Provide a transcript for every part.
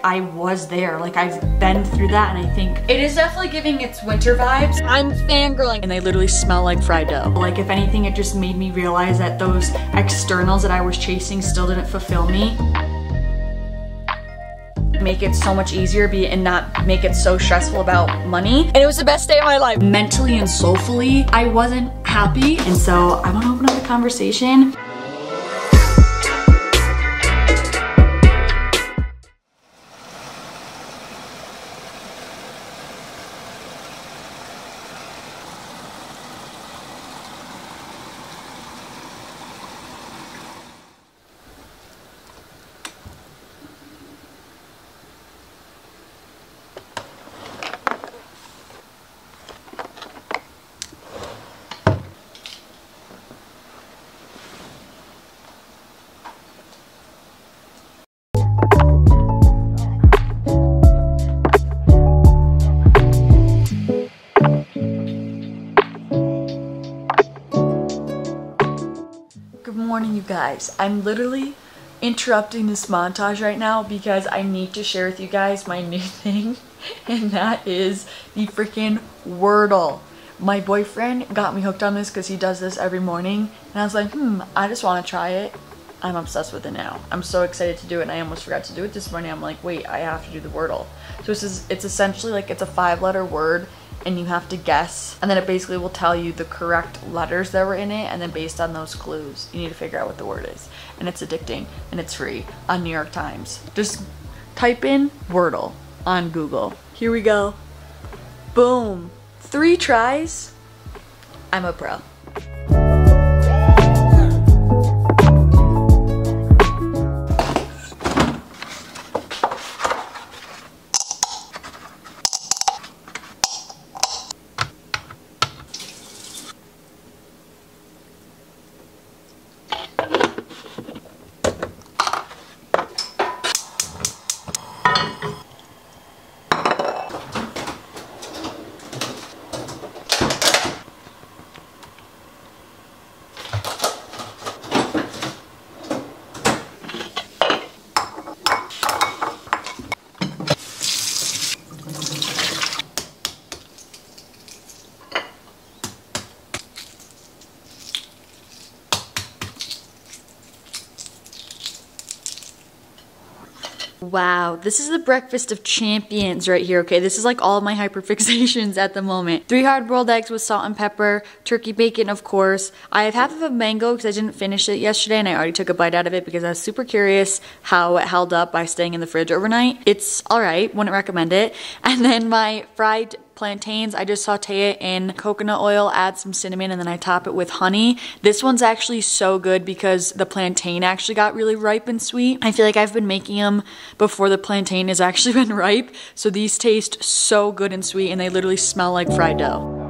I was there. Like, I've been through that, and I think it is definitely giving its winter vibes. I'm fangirling, and they literally smell like fried dough. Like, if anything, it just made me realize that those externals that I was chasing still didn't fulfill me. Make it so much easier and not make it so stressful about money. And it was the best day of my life. Mentally and soulfully, I wasn't happy. And so I want to open up the conversation. Morning, you guys. I'm literally interrupting this montage right now because I need to share with you guys my new thing, and that is the freaking Wordle. My boyfriend got me hooked on this because he does this every morning, and I was like, I just want to try it. I'm obsessed with it now. I'm so excited to do it, and I almost forgot to do it this morning. I'm like, wait, I have to do the Wordle. So it's essentially like, it's a 5-letter word, and you have to guess, and then it basically will tell you the correct letters that were in it, and then based on those clues you need to figure out what the word is. And it's addicting, and it's free on New York Times. Just type in Wordle on Google. Here we go. Boom. 3 tries. I'm a pro. Wow, this is the breakfast of champions right here, okay? This is like all of my hyperfixations at the moment. 3 hard-boiled eggs with salt and pepper, turkey bacon, of course. I have half of a mango because I didn't finish it yesterday, and I already took a bite out of it because I was super curious how it held up by staying in the fridge overnight. It's alright, wouldn't recommend it. And then my fried plantains, I just saute it in coconut oil, add some cinnamon, and then I top it with honey. This one's actually so good because the plantain actually got really ripe and sweet. I feel like I've been making them before the plantain has actually been ripe, so these taste so good and sweet, and they literally smell like fried dough.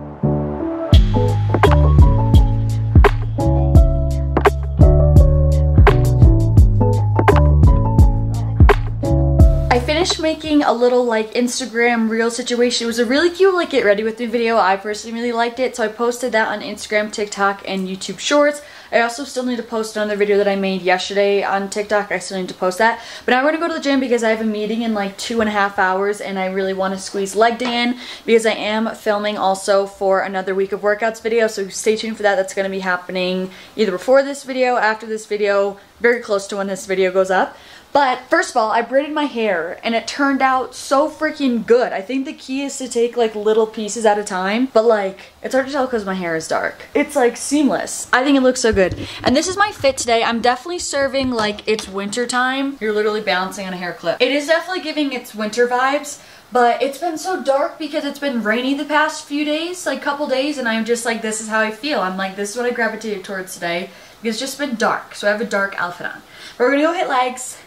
I finished making a little like Instagram reel situation. It was a really cute like get ready with me video. I personally really liked it, so I posted that on Instagram, TikTok, and YouTube Shorts. I also still need to post another video that I made yesterday on TikTok. I still need to post that. But now I'm going to go to the gym because I have a meeting in like 2.5 hours, and I really want to squeeze leg day in because I am filming also for another week of workouts video. So stay tuned for that. That's going to be happening either before this video, after this video, very close to when this video goes up. But first of all, I braided my hair and it turned out so freaking good. I think the key is to take like little pieces at a time, but like it's hard to tell because my hair is dark. It's like seamless. I think it looks so good. And this is my fit today. I'm definitely serving like it's winter time. You're literally balancing on a hair clip. It is definitely giving its winter vibes, but it's been so dark because it's been rainy the past few days, like couple days, and I'm just like, this is how I feel. I'm like, this is what I gravitated towards today because it's just been dark. So I have a dark outfit on. But we're gonna go hit legs.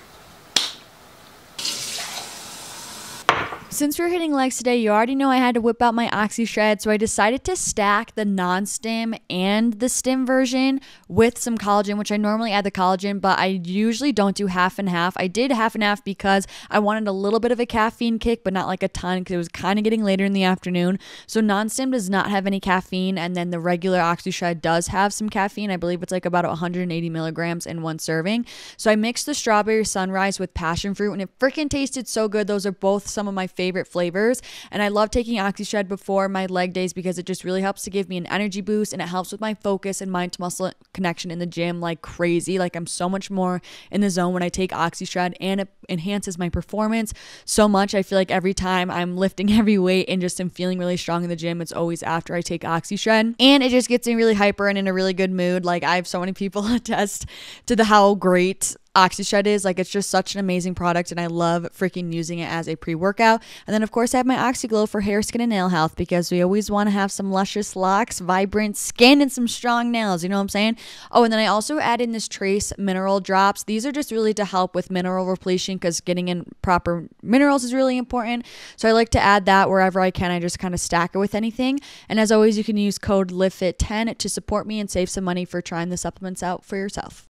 Since we're hitting legs today, you already know I had to whip out my Oxy Shred, so I decided to stack the non-stim and the stim version with some collagen, which I normally add the collagen, but I usually don't do half and half. I did half and half because I wanted a little bit of a caffeine kick, but not like a ton, because it was kind of getting later in the afternoon. So non-stim does not have any caffeine, and then the regular Oxy Shred does have some caffeine. I believe it's like about 180 milligrams in one serving. So I mixed the strawberry sunrise with passion fruit, and it freaking tasted so good. Those are both some of my favorite flavors, and I love taking Oxy Shred before my leg days because it just really helps to give me an energy boost, and it helps with my focus and mind to muscle connection in the gym like crazy. Like, I'm so much more in the zone when I take Oxy Shred, and it enhances my performance so much. I feel like every time I'm lifting heavy weight and just am feeling really strong in the gym, it's always after I take Oxy Shred, and it just gets me really hyper and in a really good mood. Like, I have so many people attest to how great Oxy Shred is. Like, it's just such an amazing product, and I love freaking using it as a pre-workout. And then of course I have my Oxyglow for hair, skin, and nail health, because we always want to have some luscious locks, vibrant skin, and some strong nails, you know what I'm saying? Oh, and then I also add in this Trace mineral drops. These are just really to help with mineral repletion, because getting in proper minerals is really important. So I like to add that wherever I can. I just kind of stack it with anything. And as always, you can use code LIVEFIT10 to support me and save some money for trying the supplements out for yourself.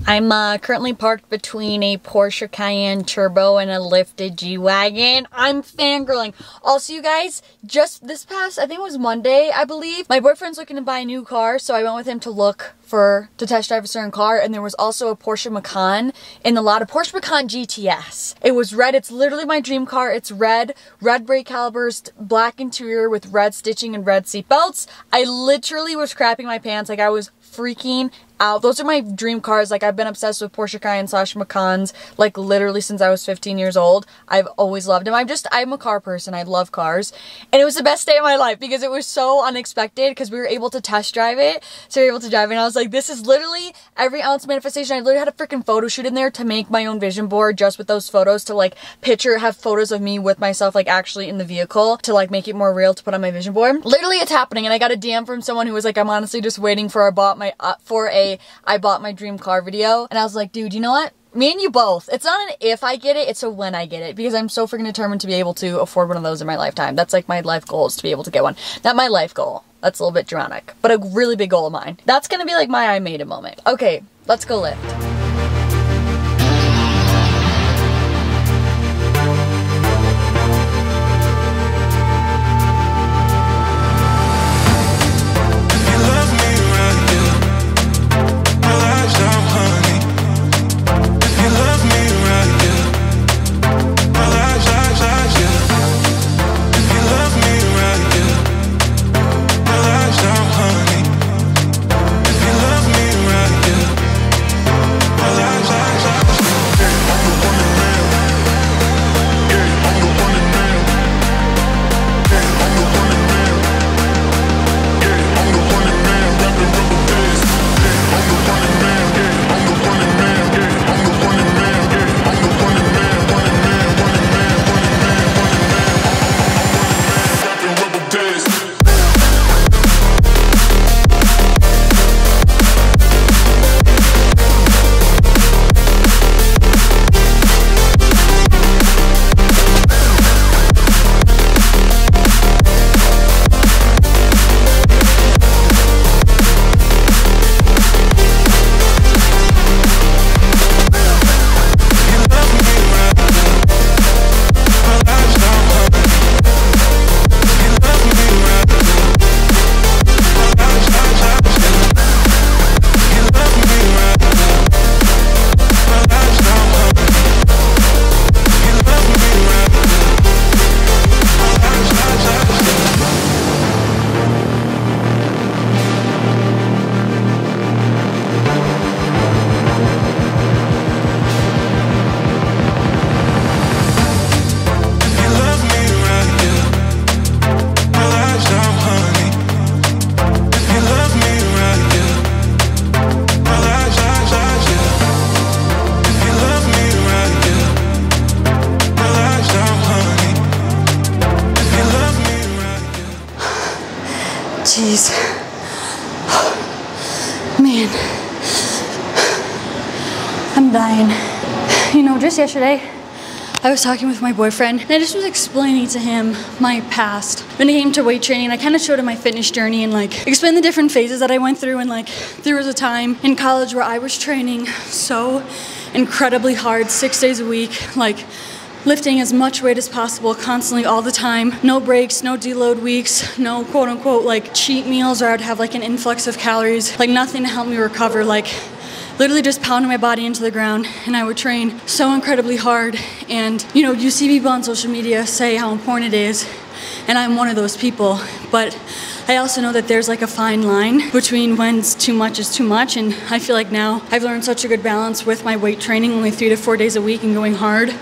I'm currently parked between a Porsche Cayenne Turbo and a lifted G-Wagon. I'm fangirling. Also, you guys, just this past, I think it was Monday, I believe, my boyfriend's looking to buy a new car, so I went with him to test drive a certain car, and there was also a Porsche Macan in the lot, a Porsche Macan GTS. It was red. It's literally my dream car. It's red brake calipers, black interior with red stitching and red seat belts. I literally was crapping my pants. Like, I was freaking out. Those are my dream cars. Like, I've been obsessed with Porsche Cayenne / Macans, like, literally since I was 15 years old. I've always loved them. I'm a car person. I love cars. And it was the best day of my life because it was so unexpected, because we were able to test drive it. So we were able to drive it, and I was like, this is literally every ounce manifestation. I literally had a freaking photo shoot in there to make my own vision board just with those photos, to like have photos of me with myself, like actually in the vehicle, to like make it more real to put on my vision board. Literally, it's happening. And I got a DM from someone who was like, I'm honestly just waiting for I bought my dream car video. And I was like, dude, you know what? Me and you both. It's not an if I get it, it's a when I get it, because I'm so freaking determined to be able to afford one of those in my lifetime. That's like my life goal, is to be able to get one. Not my life goal. That's a little bit dramatic, but a really big goal of mine. That's gonna be like my I made it moment. Okay, let's go lift. Jeez. Man, I'm dying. You know, just yesterday, I was talking with my boyfriend and I just was explaining to him my past. When it came to weight training, I kind of showed him my fitness journey and like explained the different phases that I went through, and like there was a time in college where I was training so incredibly hard, 6 days a week, like lifting as much weight as possible constantly all the time. No breaks, no deload weeks, no quote unquote like cheat meals, or I'd have like an influx of calories, like nothing to help me recover, like literally just pounding my body into the ground. And I would train so incredibly hard, and you know, you see people on social media say how important it is, and I'm one of those people, but I also know that there's like a fine line between when's too much is too much, and I feel like now I've learned such a good balance with my weight training, only 3 to 4 days a week and going hard.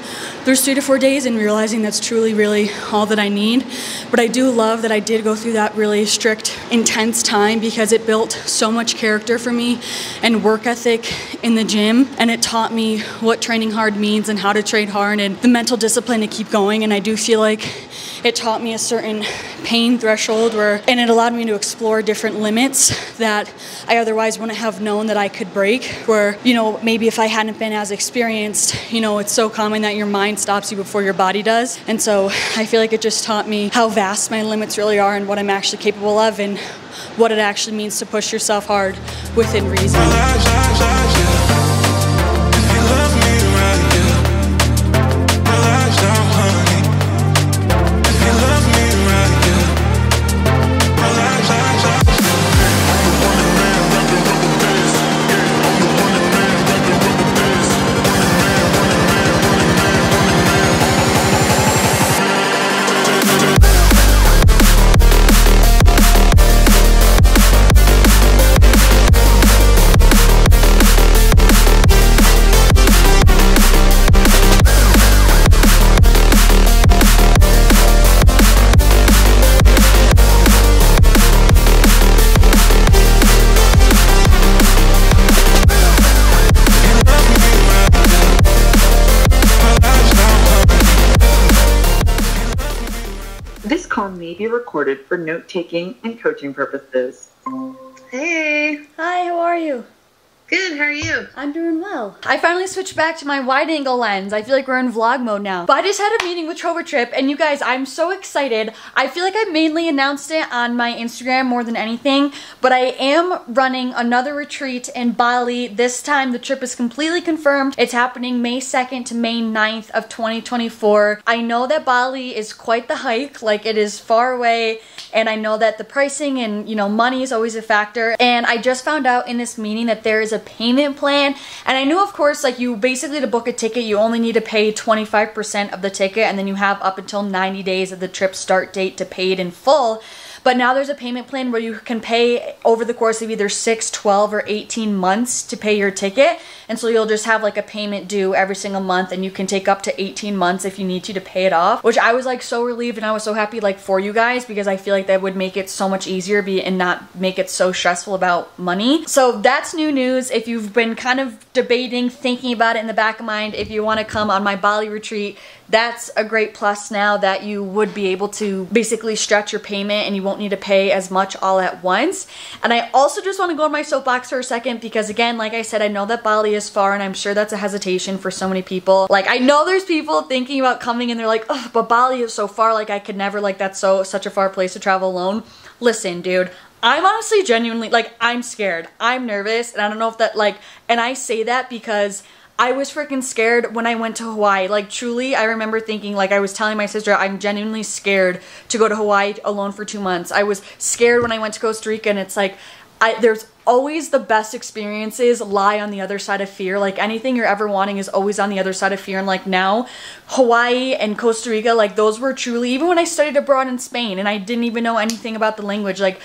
There's 3 to 4 days and realizing that's truly really all that I need. But I do love that I did go through that really strict, intense time, because it built so much character for me and work ethic in the gym, and it taught me what training hard means and how to train hard and the mental discipline to keep going. And I do feel like it taught me a certain pain threshold and it allowed me to explore different limits that I otherwise wouldn't have known that I could break, where, you know, maybe if I hadn't been as experienced, you know, it's so common that your mind stops you before your body does. And so I feel like it just taught me how vast my limits really are and what I'm actually capable of and what it actually means to push yourself hard within reason. May be recorded for note-taking and coaching purposes. Hey. Hi, how are you? Good, how are you? I'm doing well. I finally switched back to my wide angle lens. I feel like we're in vlog mode now. But I just had a meeting with Trova Trip, and you guys, I'm so excited. I feel like I mainly announced it on my Instagram more than anything, but I am running another retreat in Bali. This time the trip is completely confirmed. It's happening May 2nd to May 9th of 2024. I know that Bali is quite the hike, like it is far away, and I know that the pricing and, you know, money is always a factor. And I just found out in this meeting that there is a payment plan, and I knew, of course, like you basically, to book a ticket, you only need to pay 25% of the ticket, and then you have up until 90 days of the trip start date to pay it in full. But now there's a payment plan where you can pay over the course of either 6, 12, or 18 months to pay your ticket. And so you'll just have like a payment due every single month, and you can take up to 18 months if you need to pay it off, which I was like so relieved, and I was so happy like for you guys, because I feel like that would make it so much easier and not make it so stressful about money. So that's new news. If you've been kind of debating, thinking about it in the back of mind, if you want to come on my Bali retreat, that's a great plus now that you would be able to basically stretch your payment and you won't need to pay as much all at once. And I also just want to go on my soapbox for a second, because again, like I said, I know that Bali is far, and I'm sure that's a hesitation for so many people. Like, I know there's people thinking about coming and they're like, oh, but Bali is so far, like I could never, like that's such a far place to travel alone. Listen, dude, I'm honestly genuinely, like, I'm scared. I'm nervous, and I don't know if that, like, and I say that because I was freaking scared when I went to Hawaii. Like, truly, I remember thinking, like, I was telling my sister, I'm genuinely scared to go to Hawaii alone for 2 months. I was scared when I went to Costa Rica, and it's like, there's always the best experiences lie on the other side of fear. Like, anything you're ever wanting is always on the other side of fear. And like now, Hawaii and Costa Rica, like those were truly, even when I studied abroad in Spain and I didn't even know anything about the language, like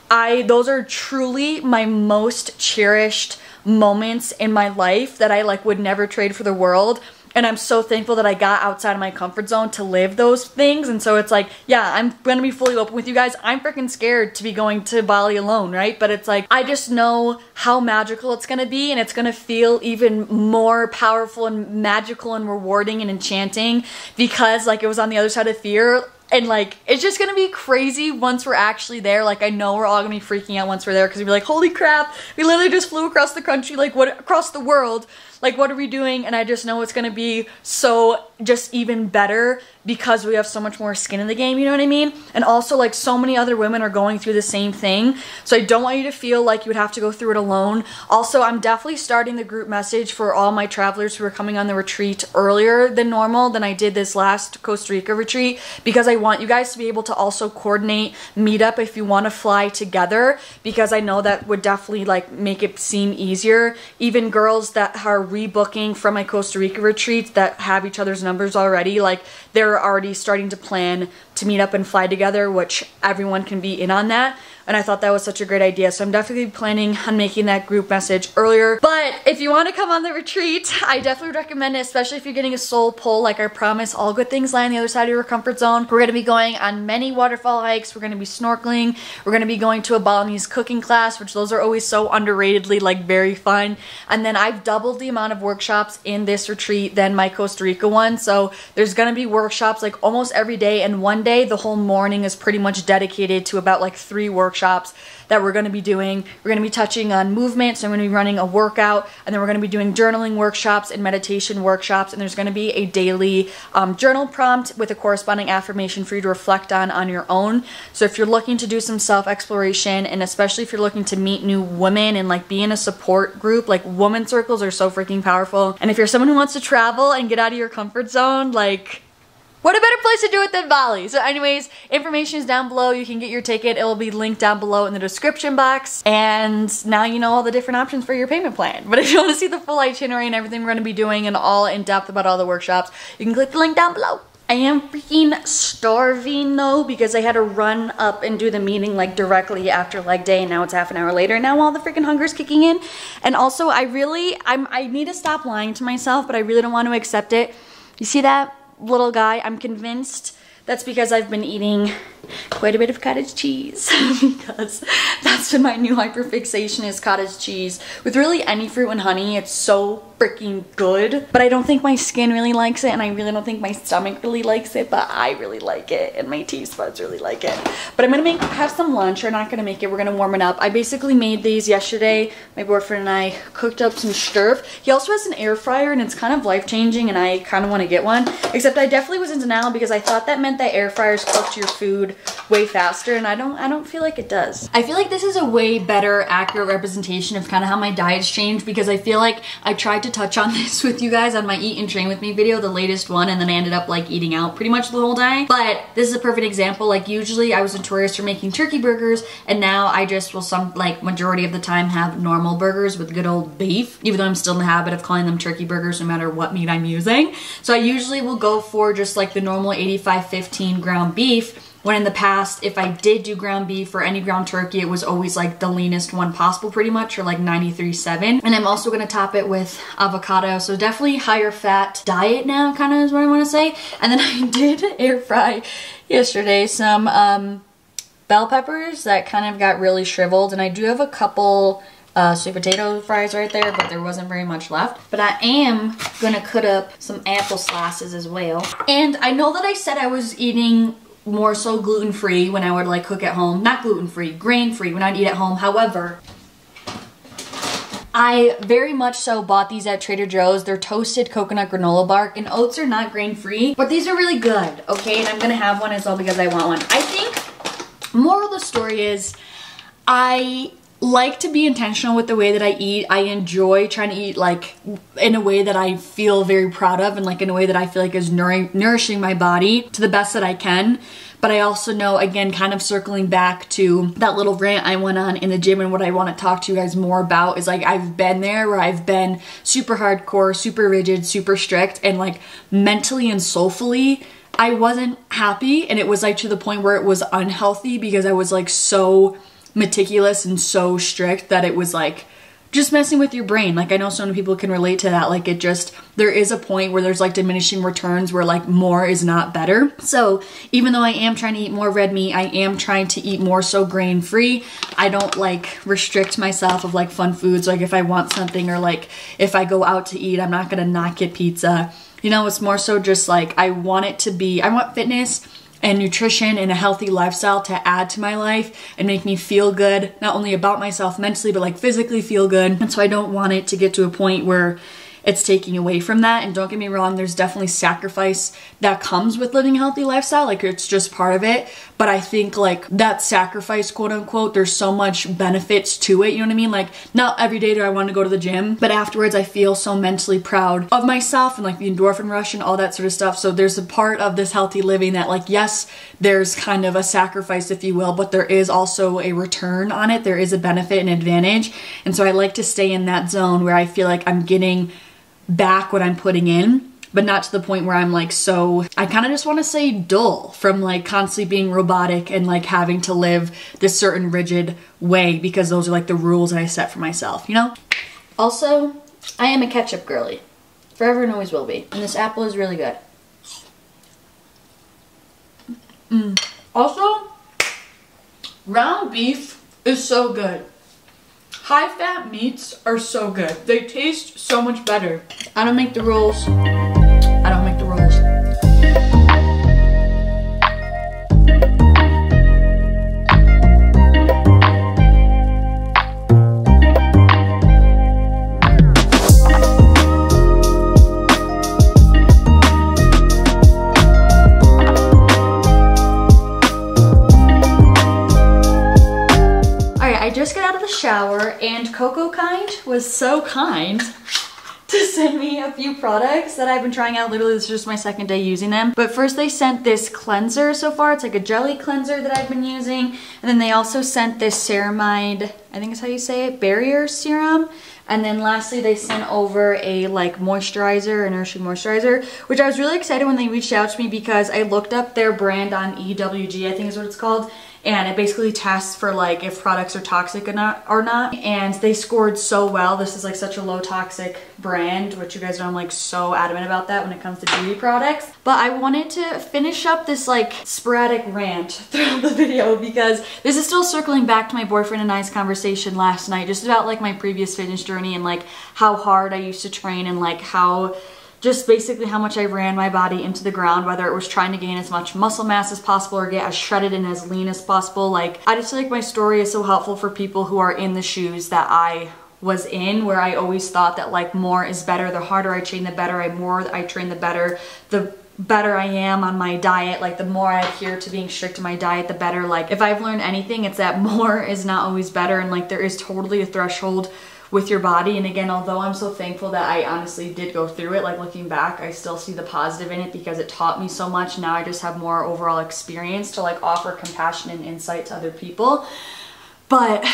those are truly my most cherished moments in my life that I like would never trade for the world. And I'm so thankful that I got outside of my comfort zone to live those things. And so it's like, yeah, I'm gonna be fully open with you guys. I'm freaking scared to be going to Bali alone, right? But it's like, I just know how magical it's gonna be, and it's gonna feel even more powerful and magical and rewarding and enchanting, because like it was on the other side of fear. And like, it's just gonna be crazy once we're actually there. Like, I know we're all gonna be freaking out once we're there, because we'll be like, holy crap, we literally just flew across the country, like what, across the world. like what are we doing? And I just know it's gonna be so just even better because we have so much more skin in the game, you know what I mean? And also like so many other women are going through the same thing, so I don't want you to feel like you would have to go through it alone. Also, I'm definitely starting the group message for all my travelers who are coming on the retreat earlier than normal than I did this last Costa Rica retreat, because I want you guys to be able to also coordinate meetup if you want to fly together, because I know that would definitely like make it seem easier. Even girls that are rebooking from my Costa Rica retreat that have each other's numbers already, like they're already starting to plan to meet up and fly together, which everyone can be in on that. And I thought that was such a great idea, so I'm definitely planning on making that group message earlier. But if you want to come on the retreat, I definitely recommend it, especially if you're getting a soul pull. Like I promise, all good things lie on the other side of your comfort zone. We're going to be going on many waterfall hikes, we're going to be snorkeling, we're going to be going to a Balinese cooking class, which those are always so underratedly like very fun. And then I've doubled the amount of workshops in this retreat than my Costa Rica one, so there's going to be workshops like almost every day, and one day the whole morning is pretty much dedicated to about like 3 workshops that we're going to be doing. We're going to be touching on movement, so I'm going to be running a workout, and then we're going to be doing journaling workshops and meditation workshops, and there's going to be a daily journal prompt with a corresponding affirmation for you to reflect on your own. So if you're looking to do some self-exploration, and especially if you're looking to meet new women and like be in a support group, like woman circles are so freaking powerful. And if you're someone who wants to travel and get out of your comfort zone, like what a better place to do it than Bali. So anyways, information is down below. You can get your ticket. It will be linked down below in the description box. And now you know all the different options for your payment plan. But if you want to see the full itinerary and everything we're going to be doing and all in depth about all the workshops, you can click the link down below. I am freaking starving though, because I had to run up and do the meeting like directly after leg day, and now it's half an hour later. Now all the freaking hunger's kicking in. And also I need to stop lying to myself, but I really don't want to accept it. You see that little guy? I'm convinced that's because I've been eating quite a bit of cottage cheese because that's been my new hyperfixation, is cottage cheese with really any fruit and honey. It's so freaking good, but I don't think my skin really likes it, and I really don't think my stomach really likes it, but I really like it, and my taste buds really like it. But I'm gonna have some lunch. We're not gonna make it, we're gonna warm it up. I basically made these yesterday. My boyfriend and I cooked up some stirf. He also has an air fryer, and it's kind of life-changing, and I kind of want to get one, except I definitely was in denial because I thought that meant that air fryers cooked your food way faster, and I don't feel like it does. I feel like this is a way better accurate representation of kind of how my diet's changed, because I feel like I tried to touch on this with you guys on my Eat and Train With Me video, the latest one, and then I ended up like eating out pretty much the whole day. But this is a perfect example. Like usually I was notorious for making turkey burgers, and now I just will majority of the time have normal burgers with good old beef, even though I'm still in the habit of calling them turkey burgers no matter what meat I'm using. So I usually will go for just like the normal 85-15 ground beef, when in the past, if I did do ground beef or any ground turkey, it was always like the leanest one possible pretty much, or like 93.7. And I'm also gonna top it with avocado, so definitely higher fat diet now, kind of is what I wanna say. And then I did air fry yesterday some bell peppers that kind of got really shriveled, and I do have a couple sweet potato fries right there, but there wasn't very much left. But I am gonna cut up some apple slices as well. And I know that I said I was eating more so gluten-free when I would like cook at home. Not gluten-free, grain-free when I'd eat at home. However, I very much so bought these at Trader Joe's. They're toasted coconut granola bark, and oats are not grain-free, but these are really good, okay? And I'm gonna have one as well because I want one. I think moral of the story is I like to be intentional with the way that I eat. I enjoy trying to eat like in a way that I feel very proud of, and like in a way that I feel like is nourishing my body to the best that I can. But I also know, again, kind of circling back to that little rant I went on in the gym, and what I want to talk to you guys more about is like I've been there where I've been super hardcore, super rigid, super strict, and like mentally and soulfully I wasn't happy, and it was like to the point where it was unhealthy because I was like so meticulous and so strict that it was like just messing with your brain. Like I know so many people can relate to that. Like it just, there is a point where there's like diminishing returns where like more is not better. So even though I am trying to eat more red meat, I am trying to eat more so grain free. I don't like restrict myself of like fun foods. Like if I want something, or like if I go out to eat, I'm not gonna not get pizza. You know, it's more so just like I want it to be, I want fitness and nutrition and a healthy lifestyle to add to my life and make me feel good, not only about myself mentally, but like physically feel good. And so I don't want it to get to a point where it's taking away from that. And don't get me wrong, there's definitely sacrifice that comes with living a healthy lifestyle. Like, it's just part of it. But I think like that sacrifice, quote unquote, there's so much benefits to it. You know what I mean? Like, not every day do I want to go to the gym, but afterwards I feel so mentally proud of myself and like the endorphin rush and all that sort of stuff. So there's a part of this healthy living that like, yes, there's kind of a sacrifice, if you will, but there is also a return on it. There is a benefit and advantage. And so I like to stay in that zone where I feel like I'm getting back what I'm putting in, but not to the point where I'm like, so I kind of just want to say dull from like constantly being robotic and like having to live this certain rigid way, because those are like the rules that I set for myself, you know? Also, I am a ketchup girly. Forever and always will be. And this apple is really good. Also, ground beef is so good. High-fat meats are so good. They taste so much better. I don't make the rules. I don't make the rules. I just got out of the shower and Coco Kind was so kind to send me a few products that I've been trying out. Literally, this is just my second day using them. But first they sent this cleanser so far. It's like a jelly cleanser that I've been using. And then they also sent this ceramide, I think is how you say it, barrier serum. And then lastly, they sent over a like moisturizer, a nourishing moisturizer, which I was really excited when they reached out to me because I looked up their brand on EWG, I think is what it's called. And it basically tests for like if products are toxic or not. And they scored so well. This is like such a low toxic brand, which you guys know I'm like so adamant about that when it comes to beauty products. But I wanted to finish up this like sporadic rant throughout the video because this is still circling back to my boyfriend and I's conversation last night, just about like my previous fitness journey and like how hard I used to train and like how just basically how much I ran my body into the ground, whether it was trying to gain as much muscle mass as possible or get as shredded and as lean as possible. Like, I just feel like my story is so helpful for people who are in the shoes that I was in, where I always thought that like more is better. The harder I train, the better. The more I train, the better. The better I am on my diet. Like, the more I adhere to being strict to my diet, the better. Like, if I've learned anything, it's that more is not always better. And like, there is totally a threshold with your body. And again, although I'm so thankful that I honestly did go through it, like looking back, I still see the positive in it because it taught me so much. Now I just have more overall experience to like offer compassion and insight to other people. But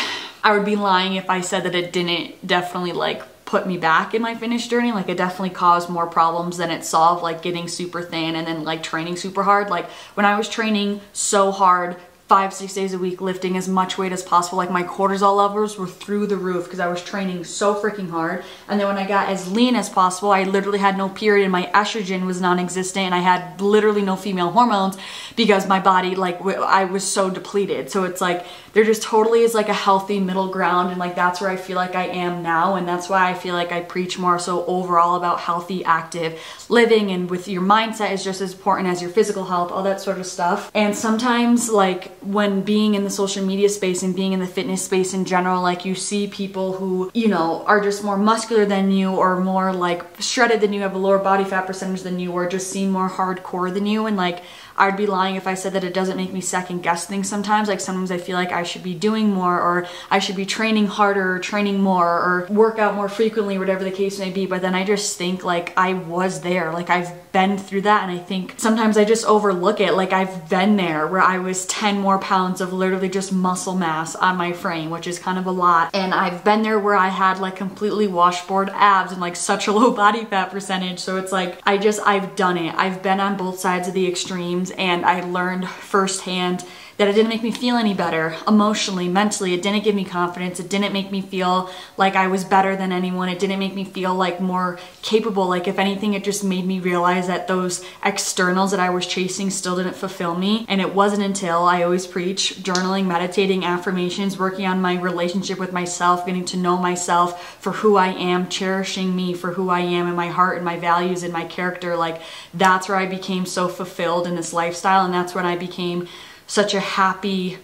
I would be lying if I said that it didn't definitely like put me back in my fitness journey. Like, it definitely caused more problems than it solved, like getting super thin and then like training super hard. Like, when I was training so hard 5-6 days a week, lifting as much weight as possible, like my cortisol levels were through the roof because I was training so freaking hard. And then when I got as lean as possible, I literally had no period and my estrogen was non-existent and I had literally no female hormones because my body, like, I was so depleted. So it's like, there just totally is like a healthy middle ground, and like that's where I feel like I am now. And that's why I feel like I preach more so overall about healthy, active living, and with your mindset is just as important as your physical health, all that sort of stuff. And sometimes, like, when being in the social media space and being in the fitness space in general, like, you see people who, you know, are just more muscular than you or more like shredded than you, have a lower body fat percentage than you, or just seem more hardcore than you. And like, I'd be lying if I said that it doesn't make me second guess things sometimes. Like, sometimes I feel like I should be doing more, or I should be training harder, or training more, or work out more frequently, whatever the case may be. But then I just think like I was there, like I've been through that. And I think sometimes I just overlook it. Like, I've been there where I was 10 more pounds of literally just muscle mass on my frame, which is kind of a lot. And I've been there where I had like completely washboard abs and like such a low body fat percentage. So it's like, I've done it. I've been on both sides of the extremes. And I learned firsthand that it didn't make me feel any better emotionally, mentally. It didn't give me confidence. It didn't make me feel like I was better than anyone. It didn't make me feel like more capable. Like, if anything, it just made me realize that those externals that I was chasing still didn't fulfill me. And it wasn't until I always preach journaling, meditating, affirmations, working on my relationship with myself, getting to know myself for who I am, cherishing me for who I am and my heart and my values and my character. Like, that's where I became so fulfilled in this lifestyle. And that's when I became such a happy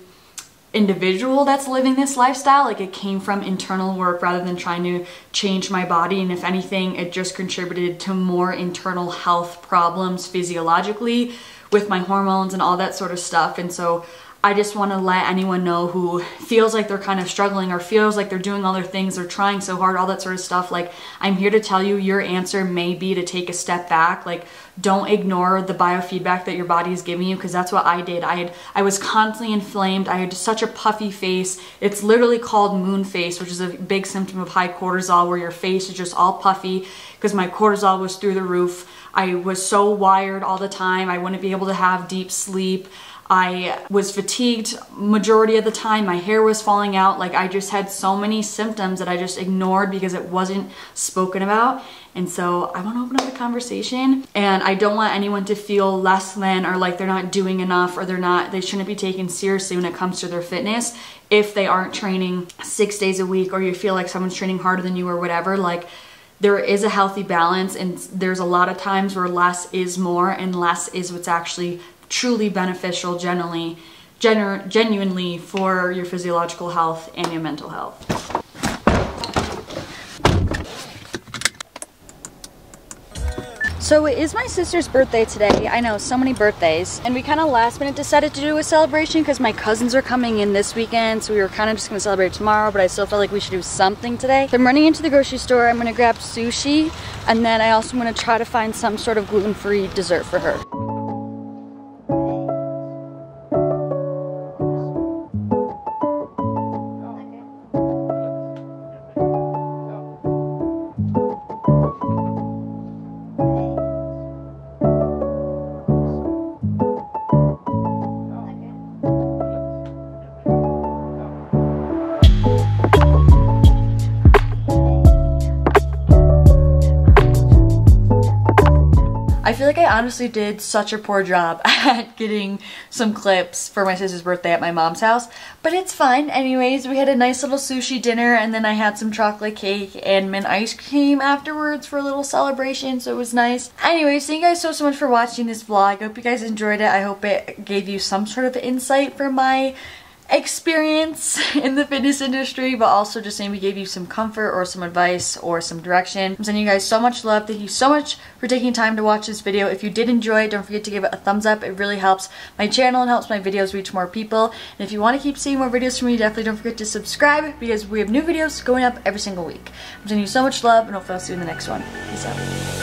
individual that's living this lifestyle. Like, it came from internal work rather than trying to change my body, and if anything, it just contributed to more internal health problems physiologically with my hormones and all that sort of stuff. And so I just want to let anyone know who feels like they're kind of struggling or feels like they're doing all their things, they're trying so hard, all that sort of stuff. Like, I'm here to tell you your answer may be to take a step back. Like, don't ignore the biofeedback that your body is giving you, because that's what I did. I was constantly inflamed. I had such a puffy face. It's literally called moon face, which is a big symptom of high cortisol, where your face is just all puffy because my cortisol was through the roof. I was so wired all the time. I wouldn't be able to have deep sleep. I was fatigued majority of the time. My hair was falling out. Like, I just had so many symptoms that I just ignored because it wasn't spoken about. And so I want to open up the conversation, and I don't want anyone to feel less than, or like they're not doing enough, or they shouldn't be taken seriously when it comes to their fitness if they aren't training 6 days a week, or you feel like someone's training harder than you or whatever. Like, there is a healthy balance, and there's a lot of times where less is more, and less is what's actually truly beneficial genuinely for your physiological health and your mental health. So it is my sister's birthday today. I know, so many birthdays. And we kind of last minute decided to do a celebration because my cousins are coming in this weekend, so we were kind of just going to celebrate tomorrow, but I still felt like we should do something today. So I'm running into the grocery store. I'm going to grab sushi, and then I also want to try to find some sort of gluten-free dessert for her. I feel like I honestly did such a poor job at getting some clips for my sister's birthday at my mom's house, but it's fine. Anyways, we had a nice little sushi dinner, and then I had some chocolate cake and mint ice cream afterwards for a little celebration, so it was nice. Anyways, thank you guys so much for watching this vlog. I hope you guys enjoyed it. I hope it gave you some sort of insight for my experience in the fitness industry, but also just maybe gave you some comfort or some advice or some direction. I'm sending you guys so much love. Thank you so much for taking time to watch this video. If you did enjoy it, don't forget to give it a thumbs up. It really helps my channel and helps my videos reach more people. And if you want to keep seeing more videos from me, definitely don't forget to subscribe, because we have new videos going up every single week. I'm sending you so much love, and hopefully I'll see you in the next one. Peace out.